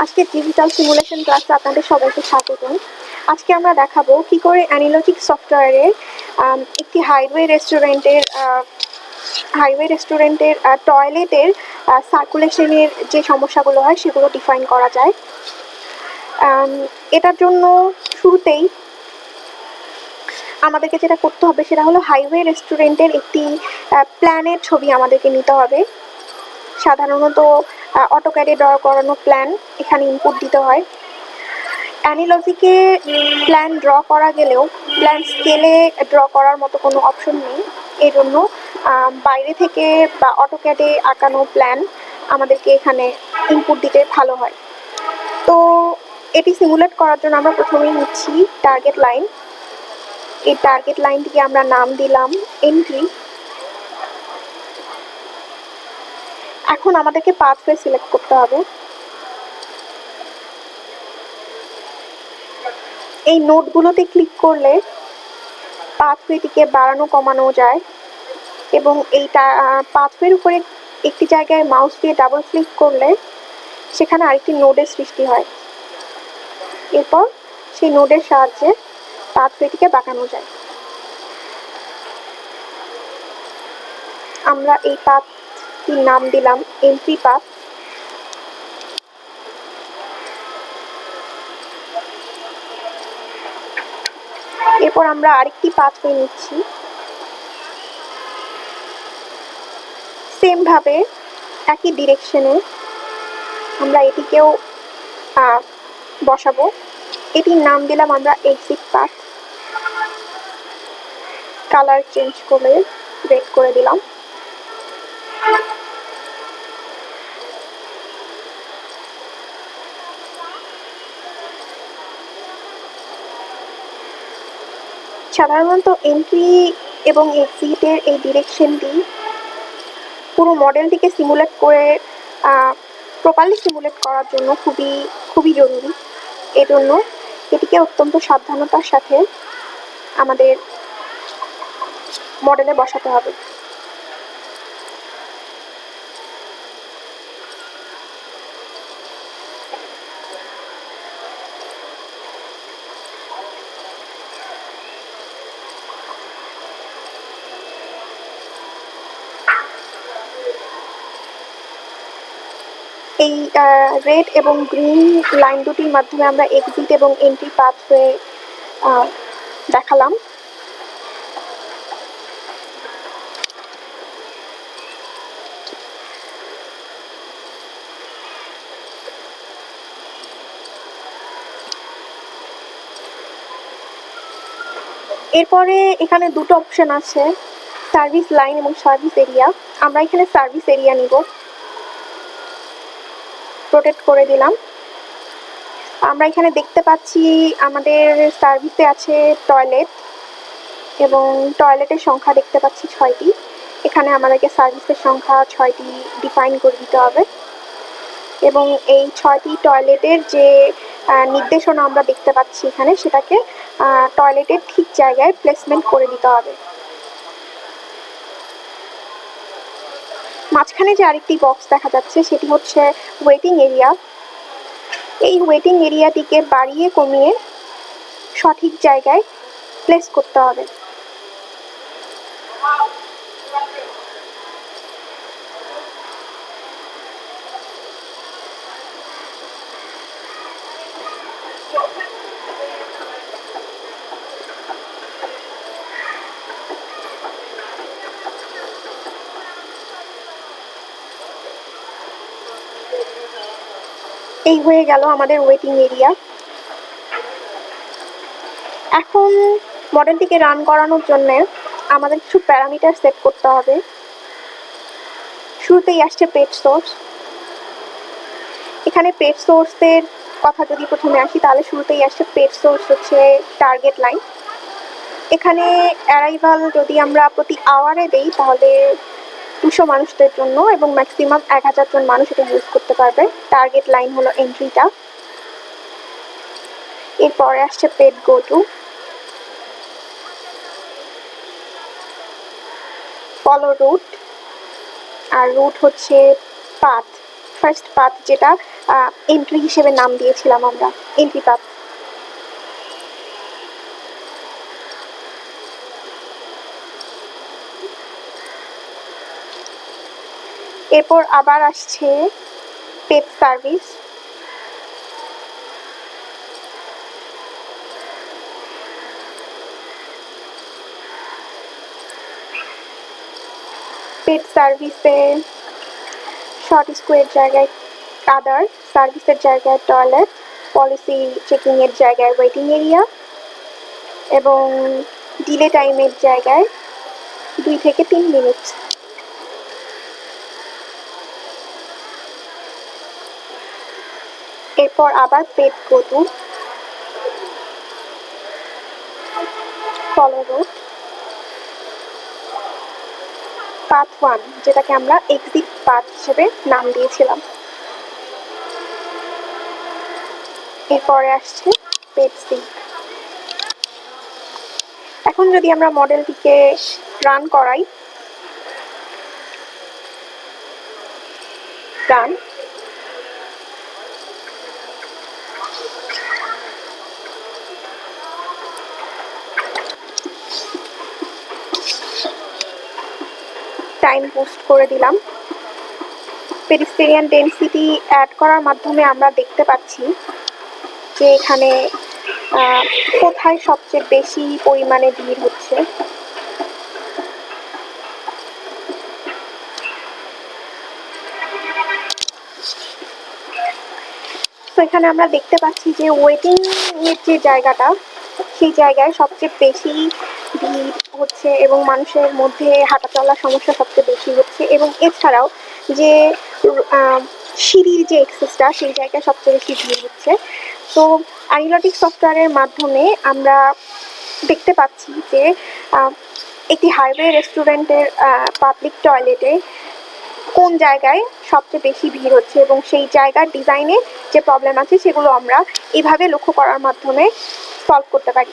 আজকে digital simulation ক্লাসে আপনাদের সবাইকে স্বাগতম। আজকে আমরা দেখাবো কি করে অ্যানিলজিক সফটওয়্যারের একটি হাইওয়ে রেস্টুরেন্টের টয়লেটের সার্কুলেশনের যে সমস্যাগুলো হয় সেগুলো ডিফাইন করা যায়। এটার জন্য শুরুতেই আমাদেরকে যেটা করতে হবে সেটা হলো হাইওয়ে রেস্টুরেন্টের একটি প্ল্যানের ছবি আমাদেরকে নিতে হবে। সাধারণত অটোক্যাডে ড্র করানো প্ল্যান এখানে ইনপুট দিতে হয়। অ্যানিলজিকে প্ল্যান ড্র করা গেলেও প্ল্যান স্কেলে ড্র করার মতো কোনো অপশন নেই, এই জন্য বাইরে থেকে বা অটোক্যাডে আঁকানো প্ল্যান আমাদেরকে এখানে ইনপুট দিতে ভালো হয়। তো এটি সিমুলেট করার জন্য আমরা প্রথমেই নিচ্ছি টার্গেট লাইন। এই টার্গেট লাইনটিকে আমরা নাম দিলাম এন্ট্রি। এখন আমাদেরকে পাথওয়ে সিলেক্ট করতে হবে। এই নোটগুলোতে ক্লিক করলে পাথওয়েটিকে বাড়ানো কমানো যায় এবং এইটা পাথওয়ের উপরে একটি জায়গায় মাউস দিয়ে ডাবল ক্লিক করলে সেখানে আরেকটি নোডের সৃষ্টি হয়। এরপর সেই নোডের সাহায্যে পাথওয়েটিকে বাঁকানো যায়। আমরা এই পাথটির নাম দিলাম এন্ট্রি পাথ। এরপর আমরা আরেকটি পাথওয়ে নিচ্ছি। সেম ভাবে একই ডিরেকশনে আমরা এটিকেও বসাবো। এটির নাম দিলাম আমরা এক্সিট পাথ। কালার চেঞ্জ করে রেড করে দিলাম। সাধারণত এন্ট্রি এবং এক্সিটের এই ডিরেকশনটি পুরো মডেলটিকে সিমুলেট করে প্রপারলি সিমুলেট করার জন্য খুবই জরুরি। এজন্য এটিকে অত্যন্ত সাবধানতার সাথে আমাদের মডেলে বসাতে হবে। এই রেড এবং গ্রিন লাইন দুটির মাধ্যমে আমরা এক্সিট এবং এন্ট্রি পাথওয়ে দেখালাম। এরপরে এখানে দুটো অপশন আছে, সার্ভিস লাইন এবং সার্ভিস এরিয়া। আমরা এখানে সার্ভিস এরিয়া নিব। রোটেট করে দিলাম। আমরা এখানে দেখতে পাচ্ছি আমাদের সার্ভিসে আছে টয়লেট এবং টয়লেটের সংখ্যা দেখতে পাচ্ছি 6টি। এখানে আমাদেরকে সার্ভিসের সংখ্যা 6টি ডিফাইন করে দিতে হবে এবং এই 6টি টয়লেটের যে নির্দেশনা আমরা দেখতে পাচ্ছি এখানে, সেটাকে টয়লেটের ঠিক জায়গায় প্লেসমেন্ট করে দিতে হবে। মাঝখানে যে আরেকটি বক্স দেখা যাচ্ছে সেটি হচ্ছে ওয়েটিং এরিয়া। এই ওয়েটিং এরিয়াটিকে বাড়িয়ে কমিয়ে সঠিক জায়গায় প্লেস করতে হবে। এই হয়ে গেল আমাদের ওয়েটিং এরিয়া। এখন মডেলটিকে রান করানোর জন্য আমাদের কিছু প্যারামিটার সেট করতে হবে। শুরুতেই আসছে পেজ সোর্স। এখানে পেজ সোর্সের কথা যদি প্রথমে আসি তাহলে শুরুতেই আসছে পেজ সোর্স হচ্ছে টার্গেট লাইন। এখানে অ্যারাইভাল যদি আমরা প্রতি আওয়ারে দেই তাহলে 200 মানুষদের জন্য এবং ম্যাক্সিমাম 1000 জন মানুষ এটা ইউজ করতে পারবে। টার্গেট লাইন হলো এন্ট্রিটা। এরপরে আসছে paid go to, follow route, আর রুট হচ্ছে পাথ ফার্স্ট পাথ, যেটা এন্ট্রি হিসেবে নাম দিয়েছিলাম আমরা, এন্ট্রি পাথ। এরপর আবার আসছে পেট সার্ভিস। পেট সার্ভিসে শর্ট স্কুয়ের জায়গায় আদার, সার্ভিসের জায়গায় টয়লেট, পলিসি চেকিংয়ের জায়গায় ওয়েটিং এরিয়া এবং ডিলে টাইমের জায়গায় 2 থেকে 3 মিনিট। এরপর আবার পেট go to follow route path 1, যেটাকে আমরা এক্সিট পাথ হিসেবে নাম দিয়েছিলাম। এরপরে আসছে পেট সিঙ্ক। এখন যদি আমরা মডেলটিকে রান করাই, রান, টাইম পোস্ট করে দিলাম। পেডিস্টেরিয়ান ডেনসিটি অ্যাড করার মাধ্যমে আমরা দেখতে পাচ্ছি যে এখানে কোথায় সবচেয়ে বেশি পরিমাণে ভিড় হচ্ছে। তো এখানে আমরা দেখতে পাচ্ছি যে ওয়েটিং এর যে জায়গাটা, সেই জায়গায় সবচেয়ে বেশি ভিড় হচ্ছে এবং মানুষের মধ্যে হাঁটা চলার সমস্যা সবচেয়ে বেশি হচ্ছে। এবং এছাড়াও যে সিঁড়ির যে এক্সেসটা, সেই জায়গায় সবচেয়ে বেশি ভিড় হচ্ছে। তো অ্যানিলটিক সফটওয়্যারের মাধ্যমে আমরা দেখতে পাচ্ছি যে একটি হাইওয়ে রেস্টুরেন্টের পাবলিক টয়লেটে কোন জায়গায় সবচেয়ে বেশি ভিড় হচ্ছে এবং সেই জায়গার ডিজাইনে যে প্রবলেম আছে সেগুলো আমরা এভাবে লক্ষ্য করার মাধ্যমে সলভ করতে পারি।